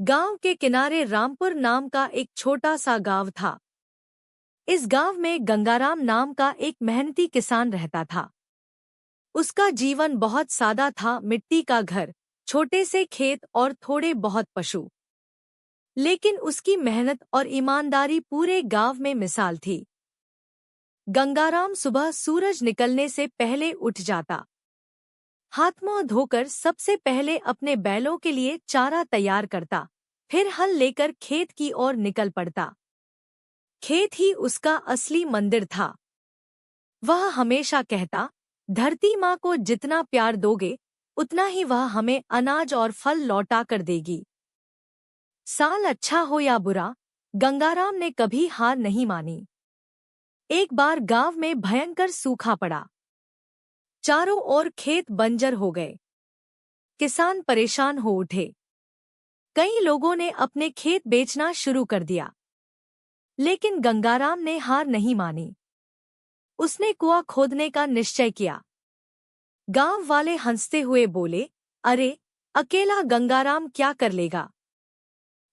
गांव के किनारे रामपुर नाम का एक छोटा सा गांव था। इस गांव में गंगाराम नाम का एक मेहनती किसान रहता था। उसका जीवन बहुत सादा था, मिट्टी का घर, छोटे से खेत और थोड़े बहुत पशु। लेकिन उसकी मेहनत और ईमानदारी पूरे गांव में मिसाल थी। गंगाराम सुबह सूरज निकलने से पहले उठ जाता, हाथ मुंह धोकर सबसे पहले अपने बैलों के लिए चारा तैयार करता, फिर हल लेकर खेत की ओर निकल पड़ता। खेत ही उसका असली मंदिर था। वह हमेशा कहता, धरती माँ को जितना प्यार दोगे उतना ही वह हमें अनाज और फल लौटा कर देगी। साल अच्छा हो या बुरा, गंगाराम ने कभी हार नहीं मानी। एक बार गांव में भयंकर सूखा पड़ा। चारों ओर खेत बंजर हो गए। किसान परेशान हो उठे। कई लोगों ने अपने खेत बेचना शुरू कर दिया। लेकिन गंगाराम ने हार नहीं मानी। उसने कुआं खोदने का निश्चय किया। गांव वाले हंसते हुए बोले, अरे, अकेला गंगाराम क्या कर लेगा?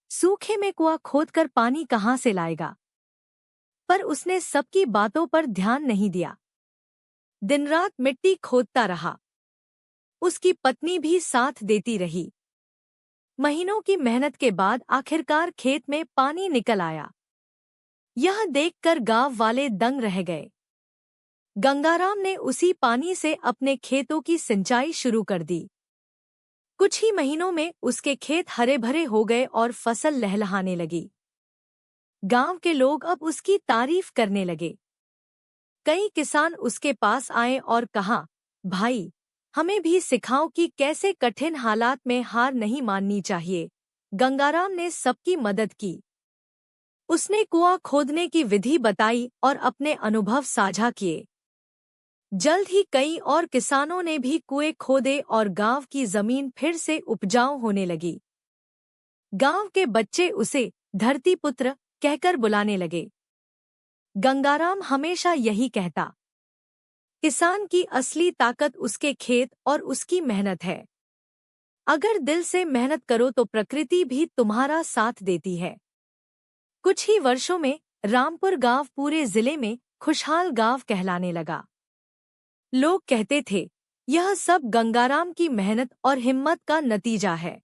सूखे में कुआं खोदकर पानी कहाँ से लाएगा? पर उसने सबकी बातों पर ध्यान नहीं दिया। दिन रात मिट्टी खोदता रहा। उसकी पत्नी भी साथ देती रही। महीनों की मेहनत के बाद आखिरकार खेत में पानी निकल आया। यह देखकर गांव वाले दंग रह गए। गंगाराम ने उसी पानी से अपने खेतों की सिंचाई शुरू कर दी। कुछ ही महीनों में उसके खेत हरे भरे हो गए और फसल लहलहाने लगी। गांव के लोग अब उसकी तारीफ करने लगे। कई किसान उसके पास आए और कहा, भाई, हमें भी सिखाओ कि कैसे कठिन हालात में हार नहीं माननी चाहिए। गंगाराम ने सबकी मदद की। उसने कुआं खोदने की विधि बताई और अपने अनुभव साझा किए। जल्द ही कई और किसानों ने भी कुएं खोदे और गांव की जमीन फिर से उपजाऊ होने लगी। गांव के बच्चे उसे धरती पुत्र कहकर बुलाने लगे। गंगाराम हमेशा यही कहता, किसान की असली ताकत उसके खेत और उसकी मेहनत है। अगर दिल से मेहनत करो तो प्रकृति भी तुम्हारा साथ देती है। कुछ ही वर्षों में रामपुर गांव पूरे जिले में खुशहाल गांव कहलाने लगा। लोग कहते थे, यह सब गंगाराम की मेहनत और हिम्मत का नतीजा है।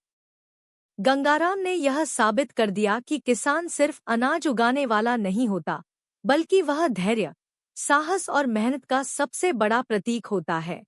गंगाराम ने यह साबित कर दिया कि किसान सिर्फ अनाज उगाने वाला नहीं होता, बल्कि वह धैर्य, साहस और मेहनत का सबसे बड़ा प्रतीक होता है।